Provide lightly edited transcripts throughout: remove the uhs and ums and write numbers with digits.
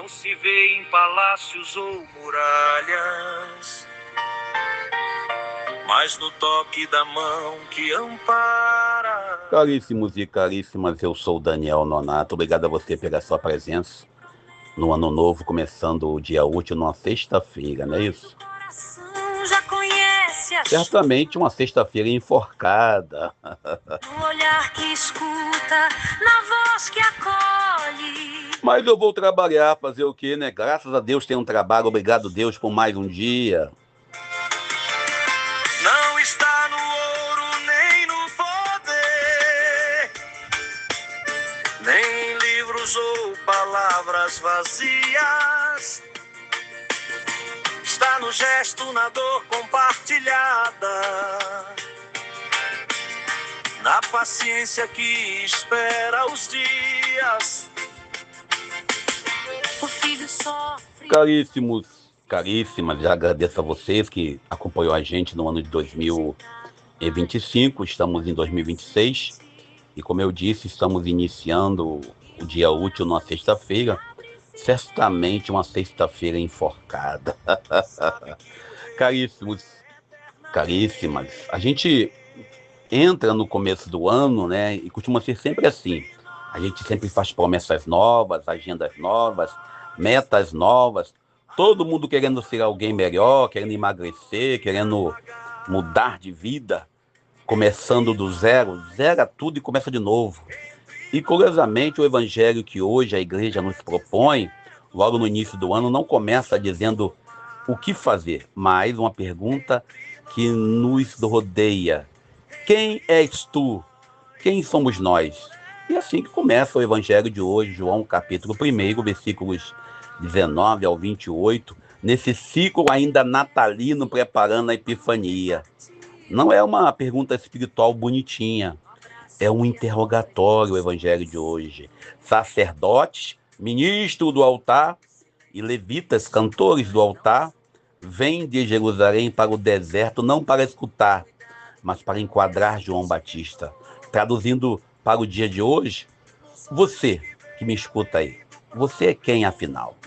não se vê em palácios ou muralhas, mas no toque da mão que ampara. Caríssimos e caríssimas, eu sou o Daniel Nonato. Obrigado a você pela sua presença no ano novo, começando o dia útil numa sexta-feira, não é isso? Já conhece a Certamente uma sexta-feira enforcada. no olhar que escuta, na voz que acolhe. Mas eu vou trabalhar, fazer o quê, né? Graças a Deus tem um trabalho, obrigado Deus por mais um dia. Não está no ouro nem no poder, nem em livros ou palavras vazias. Está no gesto, na dor compartilhada, na paciência que espera os dias. O filho sofre. Caríssimas, já agradeço a vocês que acompanhou a gente no ano de 2025, estamos em 2026, e como eu disse, estamos iniciando o dia útil numa sexta-feira, certamente uma sexta-feira enforcada. Caríssimas, a gente entra no começo do ano, né, e costuma ser sempre assim, a gente sempre faz promessas novas, agendas novas, metas novas, todo mundo querendo ser alguém melhor, querendo emagrecer, querendo mudar de vida, começando do zero, zera tudo e começa de novo. E curiosamente o evangelho que hoje a igreja nos propõe, logo no início do ano, não começa dizendo o que fazer, mas uma pergunta que nos rodeia: quem és tu? Quem somos nós? E assim que começa o evangelho de hoje, João capítulo 1, versículos 19 ao 28, nesse ciclo ainda natalino preparando a epifania. Não é uma pergunta espiritual bonitinha, é um interrogatório o evangelho de hoje. Sacerdotes, ministros do altar e levitas, cantores do altar, vêm de Jerusalém para o deserto não para escutar, mas para enquadrar João Batista. Traduzindo para o dia de hoje, você que me escuta aí, você é quem afinal?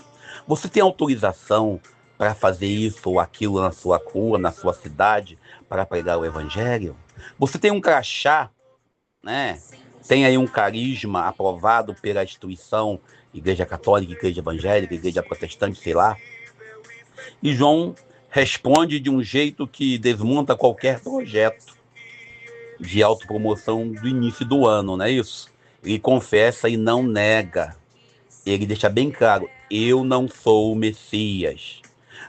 Você tem autorização para fazer isso ou aquilo na sua rua, na sua cidade, para pregar o evangelho? Você tem um crachá, né? Tem aí um carisma aprovado pela instituição Igreja Católica, Igreja Evangélica, Igreja Protestante, sei lá. E João responde de um jeito que desmonta qualquer projeto de autopromoção do início do ano, não é isso? Ele confessa e não nega. Ele deixa bem claro: eu não sou o Messias,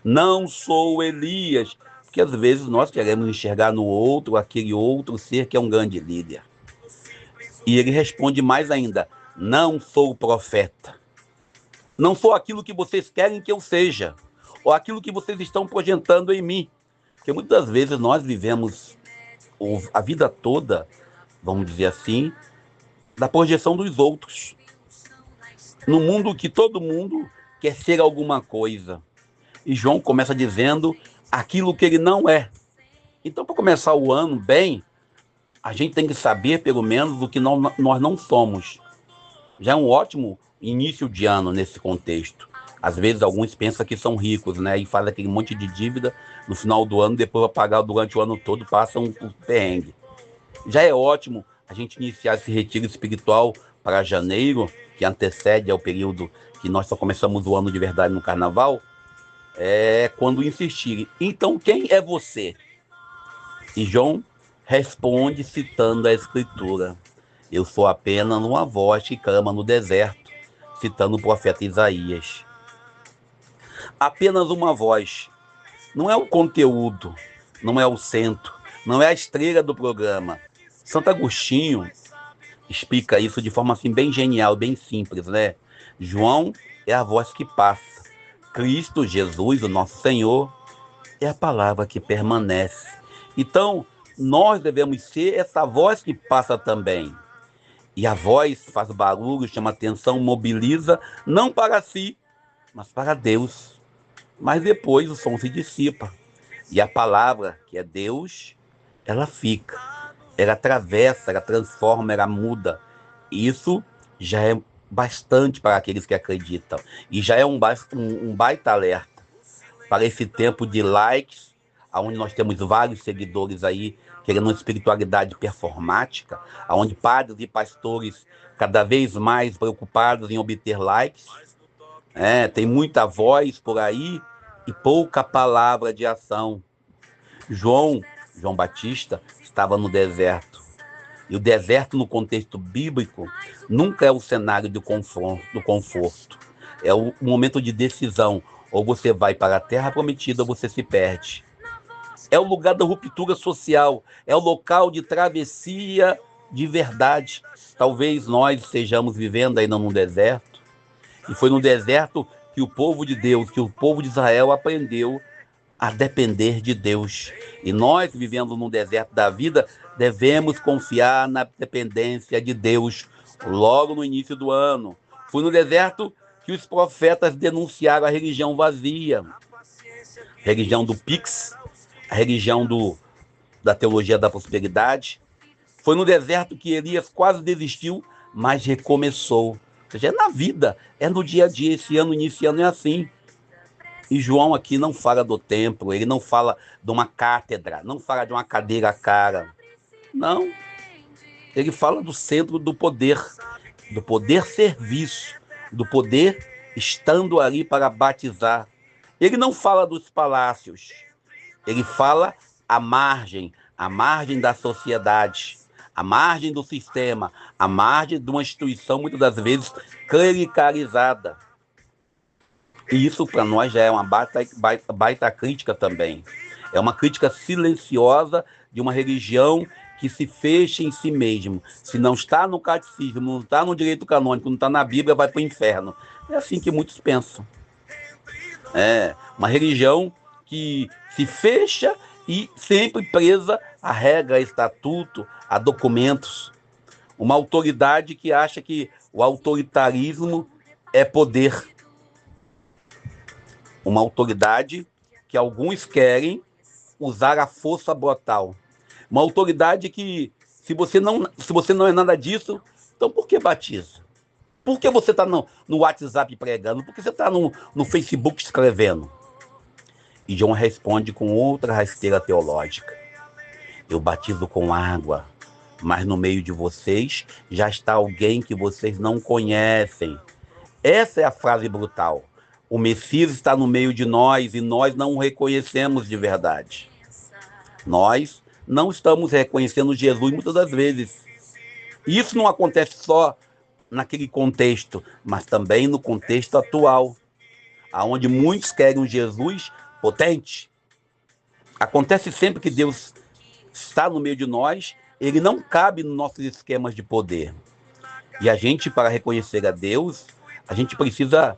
não sou o Elias, porque às vezes nós queremos enxergar no outro aquele outro ser que é um grande líder. E ele responde mais ainda: não sou o profeta, não sou aquilo que vocês querem que eu seja, ou aquilo que vocês estão projetando em mim. Porque muitas vezes nós vivemos a vida toda, vamos dizer assim, da projeção dos outros. No mundo que todo mundo quer ser alguma coisa. E João começa dizendo aquilo que ele não é. Então, para começar o ano bem, a gente tem que saber, pelo menos, o que nós não somos. Já é um ótimo início de ano nesse contexto. Às vezes, alguns pensam que são ricos, né? E fazem aquele monte de dívida no final do ano, depois vai pagar durante o ano todo, passam um perrengue. Já é ótimo a gente iniciar esse retiro espiritual para janeiro, que antecede ao período que nós só começamos o ano de verdade no carnaval, quando insistirem. Então, quem é você? E João responde citando a Escritura: eu sou apenas uma voz que clama no deserto, citando o profeta Isaías. Apenas uma voz. Não é o conteúdo, não é o centro, não é a estrela do programa. Santo Agostinho explica isso de forma assim bem genial, bem simples, né? João é a voz que passa. Cristo, Jesus, o nosso Senhor, é a palavra que permanece. Então, nós devemos ser essa voz que passa também. E a voz faz barulho, chama atenção, mobiliza, não para si, mas para Deus. Mas depois o som se dissipa. E a palavra, que é Deus, ela fica. Ela atravessa, ela transforma, ela muda. Isso já é bastante para aqueles que acreditam. E já é um baita alerta para esse tempo de likes, onde nós temos vários seguidores aí querendo uma espiritualidade performática, onde padres e pastores cada vez mais preocupados em obter likes. Tem muita voz por aí e pouca palavra de ação. João Batista estava no deserto. E o deserto, no contexto bíblico, nunca é o cenário do conforto. É o momento de decisão. Ou você vai para a terra prometida ou você se perde. É o lugar da ruptura social. É o local de travessia de verdade. Talvez nós estejamos vivendo ainda num deserto. E foi no deserto que o povo de Deus, que o povo de Israel aprendeu a depender de Deus. E nós, vivendo no deserto da vida, devemos confiar na dependência de Deus. Logo no início do ano, foi no deserto que os profetas denunciaram a religião vazia, a religião do Pix, a religião da teologia da prosperidade. Foi no deserto que Elias quase desistiu, mas recomeçou. Ou seja, é na vida, é no dia a dia. Esse ano iniciando é assim. E João aqui não fala do templo, ele não fala de uma cátedra, não fala de uma cadeira cara. Não. Ele fala do centro do poder serviço, do poder estando ali para batizar. Ele não fala dos palácios, ele fala à margem da sociedade, à margem do sistema, à margem de uma instituição, muitas das vezes, clericalizada. E isso para nós já é uma baita crítica também. É uma crítica silenciosa de uma religião que se fecha em si mesmo. Se não está no catecismo, não está no direito canônico, não está na Bíblia, vai para o inferno. É assim que muitos pensam. É uma religião que se fecha e sempre presa a regra, a estatuto, a documentos. Uma autoridade que acha que o autoritarismo é poder. Uma autoridade que alguns querem usar a força brutal. Uma autoridade que, se você não é nada disso, então por que batiza? Por que você está no WhatsApp pregando? Por que você está no Facebook escrevendo? E João responde com outra rasteira teológica. Eu batizo com água, mas no meio de vocês já está alguém que vocês não conhecem. Essa é a frase brutal. O Messias está no meio de nós e nós não o reconhecemos de verdade. Nós não estamos reconhecendo Jesus muitas das vezes. Isso não acontece só naquele contexto, mas também no contexto atual, onde muitos querem um Jesus potente. Acontece sempre que Deus está no meio de nós, ele não cabe nos nossos esquemas de poder. E a gente, para reconhecer a Deus, a gente precisa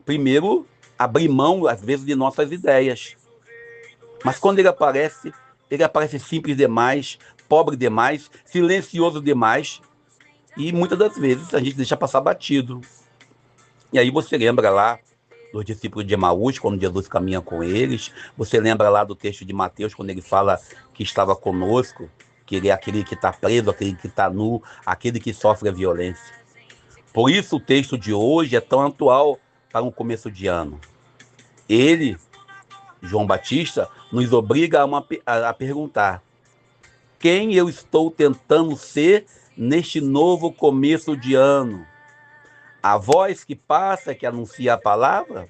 primeiro abrir mão, às vezes, de nossas ideias. Mas quando ele aparece simples demais, pobre demais, silencioso demais, e muitas das vezes a gente deixa passar batido. E aí você lembra lá dos discípulos de Emaús, quando Jesus caminha com eles, você lembra lá do texto de Mateus, quando ele fala que estava conosco, que ele é aquele que está preso, aquele que está nu, aquele que sofre a violência. Por isso o texto de hoje é tão atual para um começo de ano. Ele, João Batista, nos obriga a perguntar: quem eu estou tentando ser neste novo começo de ano? A voz que passa, que anuncia a palavra?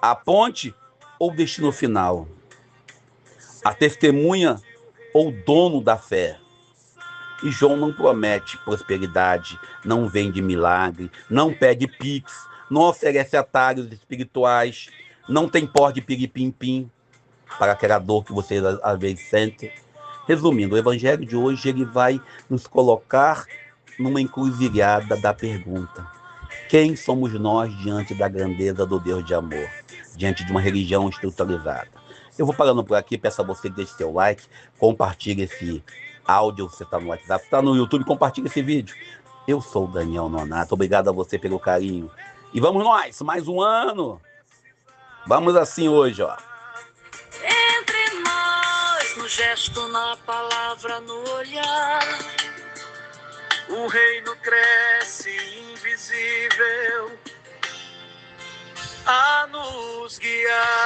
A ponte ou o destino final? A testemunha ou o dono da fé? E João não promete prosperidade, não vende milagre, não pede pix, não oferece atalhos espirituais, não tem pó de piripim-pim para aquela dor que você às vezes sente. Resumindo, o evangelho de hoje ele vai nos colocar numa encruzilhada da pergunta: quem somos nós diante da grandeza do Deus de amor, diante de uma religião estruturalizada? Eu vou parando por aqui, peço a você que deixe seu like, compartilhe esse áudio, você está no WhatsApp, está no YouTube, compartilhe esse vídeo. Eu sou o Daniel Nonato, obrigado a você pelo carinho. E vamos nós, mais um ano. Vamos assim hoje, ó. Entre nós, no gesto, na palavra, no olhar, o reino cresce invisível a nos guiar.